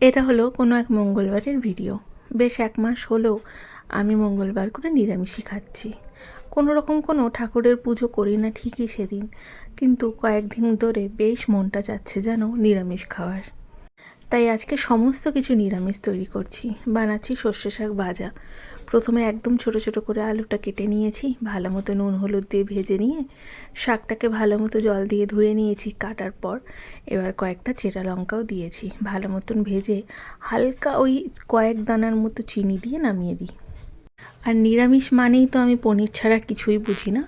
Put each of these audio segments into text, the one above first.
এটা হলো কোনো এক মঙ্গলবারের ভিডিও। বেশ ১ মাস হলো আমি মঙ্গলবার করে নিরামিষই খাচ্ছি। কোনোরকম কোনো ঠাকুরের পুজো করি না ঠিকই সেদিন, কিন্তু কয়েকদিন ধরে বেশ মনটা চাচ্ছে যেন নিরামিষ খাওয়ার। তাই আজকে সমস্ত কিছু নিরামিষ তৈরি করছি। বানাচ্ছি সর্ষে শাক ভাজা। প্রথমে একদম ছোট ছোট করে আলুটা কেটে নিয়েছি, ভালো মতো নুন হলুদ দিয়ে ভেজে নিয়ে শাকটাকে ভালো মতো জল দিয়ে ধুয়ে নিয়েছি। কাটার পর এবার কয়েকটা চেরা লঙ্কাও দিয়েছি, ভালো মতন ভেজে হালকা ওই কয়েক দানার মতো চিনি দিয়ে নামিয়ে দিই। আর নিরামিষ মানেই তো আমি পনির ছাড়া কিছুই বুঝি না,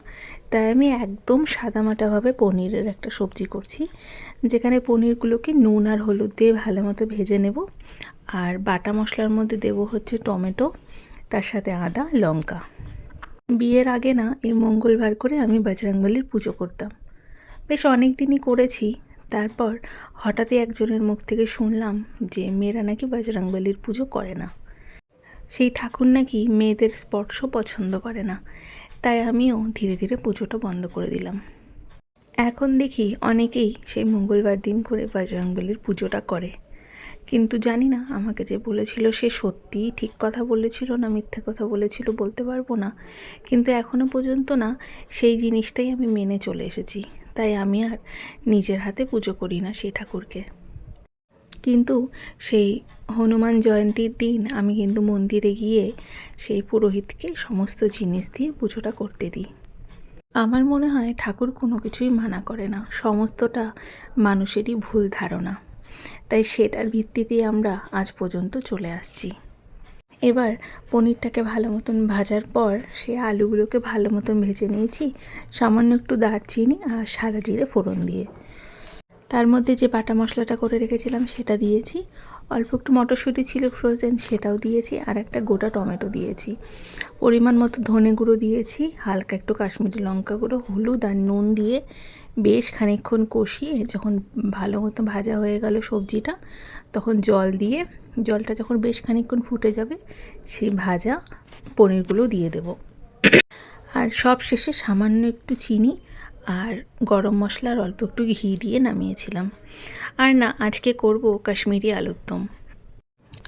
তাই আমি একদম সাদামাটাভাবে পনিরের একটা সবজি করছি, যেখানে পনিরগুলোকে নুন আর হলুদ দিয়ে ভালো মতো ভেজে নেব। আর বাটা মশলার মধ্যে দেব হচ্ছে টমেটো, তার সাথে আদা লঙ্কা। বিয়ের আগে না এই মঙ্গলবার করে আমি বজরংবলীর পুজো করতাম, বেশ অনেক দিনই করেছি। তারপর হঠাৎই একজনের মুখ থেকে শুনলাম যে মেয়েরা নাকি বজরংবলীর পুজো করে না, সেই ঠাকুর নাকি মেয়েদের স্পর্শ পছন্দ করে না। তাই আমিও ধীরে ধীরে পুজোটা বন্ধ করে দিলাম। এখন দেখি অনেকেই সেই মঙ্গলবার দিন করে বজরংবলীর পুজোটা করে, কিন্তু জানি না আমাকে যে বলেছিল সে সত্যিই ঠিক কথা বলেছিল না মিথ্যে কথা বলেছিল বলতে পারবো না, কিন্তু এখনও পর্যন্ত না সেই জিনিসটাই আমি মেনে চলে এসেছি। তাই আমি আর নিজের হাতে পুজো করি না সেই ঠাকুরকে। কিন্তু সেই হনুমান জয়ন্তীর দিন আমি কিন্তু মন্দিরে গিয়ে সেই পুরোহিতকে সমস্ত জিনিস দিয়ে পুজোটা করতে দিই। আমার মনে হয় ঠাকুর কোনো কিছুই মানা করে না, সমস্তটা মানুষেরই ভুল ধারণা। তাই সেটার ভিত্তিতেই আমরা আজ পর্যন্ত চলে আসছি। এবার পনিরটাকে ভালো মতন ভাজার পর সেই আলুগুলোকে ভালো মতন ভেজে নিয়েছি, সামান্য একটু দারচিনি আর সাদা জিরে ফোড়ন দিয়ে। তার মধ্যে যে বাটা মশলাটা করে রেখেছিলাম সেটা দিয়েছি, অল্প একটু মটরশুঁটি ছিল ফ্রোজেন সেটাও দিয়েছি, আর একটা গোটা টমেটো দিয়েছি। পরিমাণ মতো ধনে গুঁড়ো দিয়েছি, হালকা একটু কাশ্মীরি লঙ্কা গুঁড়ো, হলুদ আর নুন দিয়ে বেশ খানিকক্ষণ কষিয়ে যখন ভালো মতো ভাজা হয়ে গেল সবজিটা, তখন জল দিয়ে, জলটা যখন বেশ খানিকক্ষণ ফুটে যাবে সেই ভাজা পনিরগুলো দিয়ে দেব। আর সব শেষে সামান্য একটু চিনি আর গরম মশলা আর অল্প একটু ঘি দিয়ে নামিয়েছিলাম। আর না, আজকে করব কাশ্মীরি আলুর দম।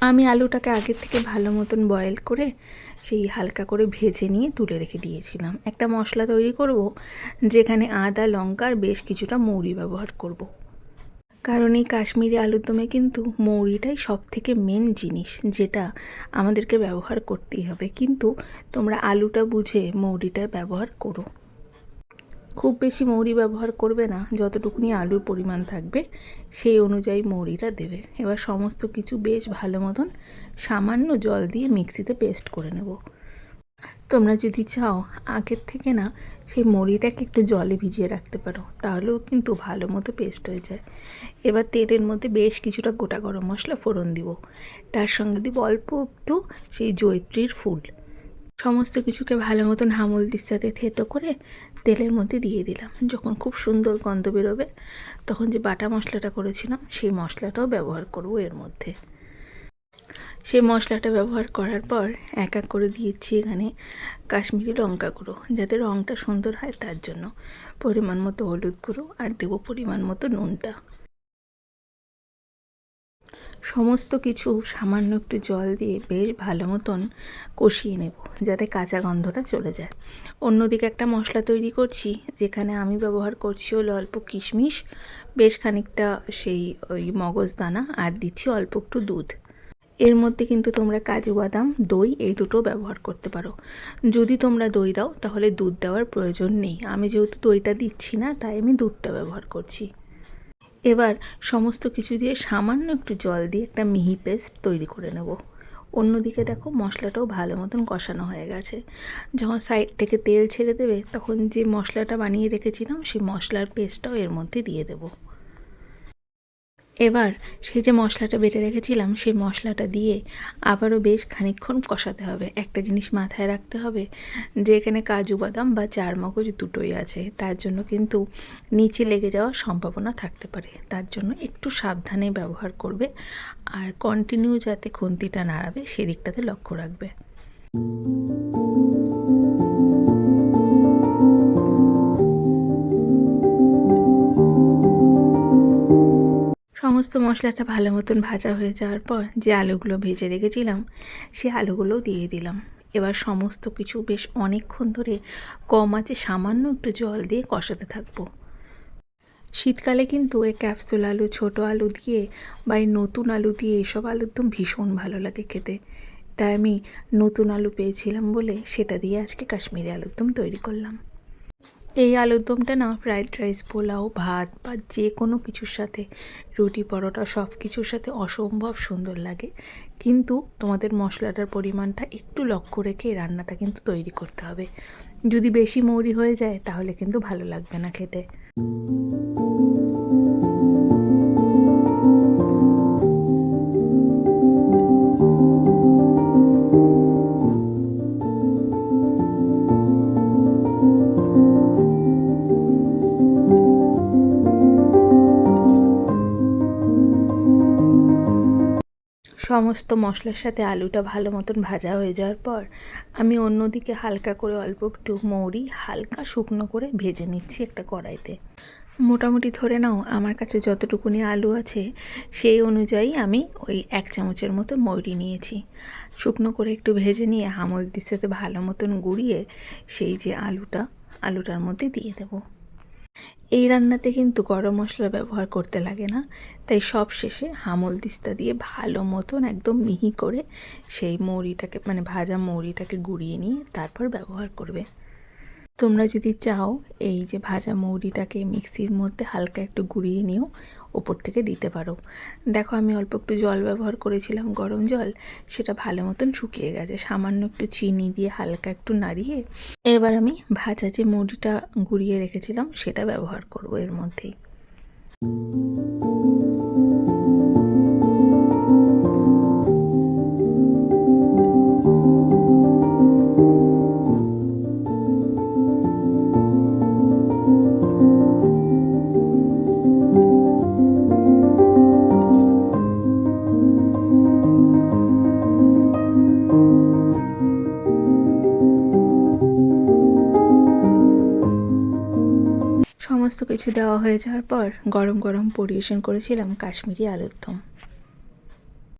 আমি আলুটাকে আগের থেকে ভালো মতন বয়েল করে সেই হালকা করে ভেজে নিয়ে তুলে রেখে দিয়েছিলাম। একটা মশলা তৈরি করব, যেখানে আদা লঙ্কা আর বেশ কিছুটা মৌরি ব্যবহার করব। কারণ এই কাশ্মীরি আলুর দমে কিন্তু মৌরিটাই সব থেকে মেন জিনিস, যেটা আমাদেরকে ব্যবহার করতেই হবে। কিন্তু তোমরা আলুটা বুঝে মৌরিটার ব্যবহার করো। খুব বেশি মৌরি ব্যবহার করবে না, যতটুকুনি আলুর পরিমাণ থাকবে সেই অনুযায়ী মৌরিটা দেবে। এবার সমস্ত কিছু বেশ ভালো মতন সামান্য জল দিয়ে মিক্সিতে পেস্ট করে নেব। তোমরা যদি চাও আগের থেকে না সেই মৌরিটাকে একটু জলে ভিজিয়ে রাখতে পারো, তাহলেও কিন্তু ভালো মতো পেস্ট হয়ে যায়। এবার তেলের মধ্যে বেশ কিছুটা গোটা গরম মশলা ফোড়ন দিব, তার সঙ্গে দিব অল্প একটু সেই জয়িত্রীর ফুল। সমস্ত কিছুকে ভালো মতন হামলদির সাথে থেতো করে তেলের মধ্যে দিয়ে দিলাম। যখন খুব সুন্দর গন্ধ বেরোবে তখন যে বাটা মশলাটা করেছিলাম সেই মশলাটাও ব্যবহার করব এর মধ্যে। সেই মশলাটা ব্যবহার করার পর এক এক করে দিয়েছি এখানে কাশ্মীরি লঙ্কা গুঁড়ো, যাতে রঙটা সুন্দর হয় তার জন্য, পরিমাণ মতো হলুদ গুঁড়ো, আর দেবো পরিমাণ মতো নুনটা। সমস্ত কিছু সামান্য একটু জল দিয়ে বেশ ভালো মতন কষিয়ে নেব, যাতে কাঁচা গন্ধটা চলে যায়। অন্যদিকে একটা মশলা তৈরি করছি, যেখানে আমি ব্যবহার করছি হলো অল্প কিশমিশ, বেশ খানিকটা সেই ওই মগজদানা, আর দিচ্ছি অল্প একটু দুধ। এর মধ্যে কিন্তু তোমরা কাজু বাদাম দই এই দুটো ব্যবহার করতে পারো। যদি তোমরা দই দাও তাহলে দুধ দেওয়ার প্রয়োজন নেই, আমি যেহেতু দইটা দিচ্ছি না তাই আমি দুধটা ব্যবহার করছি। এবার সমস্ত কিছু দিয়ে সামান্য একটু জল দিয়ে একটা মিহি পেস্ট তৈরি করে নেব। অন্যদিকে দেখো মশলাটাও ভালো মতন কষানো হয়ে গেছে। যখন সাইড থেকে তেল ছেড়ে দেবে তখন যে মশলাটা বানিয়ে রেখেছিলাম সেই মশলার পেস্টটাও এর মধ্যে দিয়ে দেবো। এবার সেই যে মশলাটা বেটে রেখেছিলাম সেই মশলাটা দিয়ে আবারও বেশ খানিকক্ষণ কষাতে হবে। একটা জিনিস মাথায় রাখতে হবে যে এখানে কাজু বাদাম বা চারমগজ দুটোই আছে, তার জন্য কিন্তু নিচে লেগে যাওয়ার সম্ভাবনা থাকতে পারে, তার জন্য একটু সাবধানে ব্যবহার করবে। আর কন্টিনিউ যাতে খুন্তিটা নাড়াবে সেদিকটাতে লক্ষ্য রাখবে। সমস্ত মশলাটা ভালো মতন ভাজা হয়ে যাওয়ার পর যে আলুগুলো ভেজে রেখেছিলাম সেই আলুগুলোও দিয়ে দিলাম। এবার সমস্ত কিছু বেশ অনেকক্ষণ ধরে কম আঁচে সামান্য একটু জল দিয়ে কষাতে থাকবো। শীতকালে কিন্তু এই ক্যাপসুল আলু, ছোটো আলু দিয়ে বা এই নতুন আলু দিয়ে এসব আলুর দম ভীষণ ভালো লাগে খেতে। তাই আমি নতুন আলু পেয়েছিলাম বলে সেটা দিয়ে আজকে কাশ্মীরি আলুর দম তৈরি করলাম। এই আলুর দমটা না ফ্রাইড রাইস, পোলাও, ভাত বা যে কোনো কিছুর সাথে, রুটি, পরোটা সব কিছুর সাথে অসম্ভব সুন্দর লাগে। কিন্তু তোমাদের মশলাটার পরিমাণটা একটু লক্ষ্য রেখে রান্নাটা কিন্তু তৈরি করতে হবে। যদি বেশি মৌরি হয়ে যায় তাহলে কিন্তু ভালো লাগবে না খেতে। সমস্ত মশলার সাথে আলুটা ভালো মতন ভাজা হয়ে যাওয়ার পর আমি অন্যদিকে হালকা করে অল্প একটু মৌরি হালকা শুকনো করে ভেজে নিচ্ছি একটা কড়াইতে। মোটামুটি ধরে নাও আমার কাছে যতটুকুনি আলু আছে সেই অনুযায়ী আমি ওই 1 চামচের মতো মৌরি নিয়েছি। শুকনো করে একটু ভেজে নিয়ে আমল দিস্তাতে ভালো মতন গুঁড়িয়ে সেই যে আলুটার মধ্যে দিয়ে দেবো। এই রান্নাতে কিন্তু গরম মশলা ব্যবহার করতে লাগে না, তাই সব শেষে হামল দিস্তা দিয়ে ভালো মতন একদম মিহি করে সেই মৌরিটাকে মানে ভাজা মৌরিটাকে গুঁড়িয়ে নিয়ে তারপর ব্যবহার করবে। তোমরা যদি চাও এই যে ভাজা মৌরিটাকে মিক্সির মধ্যে হালকা একটু গুঁড়িয়ে নিয়েও ওপর থেকে দিতে পারো। দেখো আমি অল্প একটু জল ব্যবহার করেছিলাম, গরম জল, সেটা ভালো মতন শুকিয়ে গেছে। সামান্য একটু চিনি দিয়ে হালকা একটু নাড়িয়ে এবার আমি ভাজা যে মৌরিটা গুঁড়িয়ে রেখেছিলাম সেটা ব্যবহার করব এর মধ্যেই। সমস্ত কিছু দেওয়া হয়ে যাওয়ার পর গরম গরম পরিবেশন করেছিলাম কাশ্মীরি আলুর দম।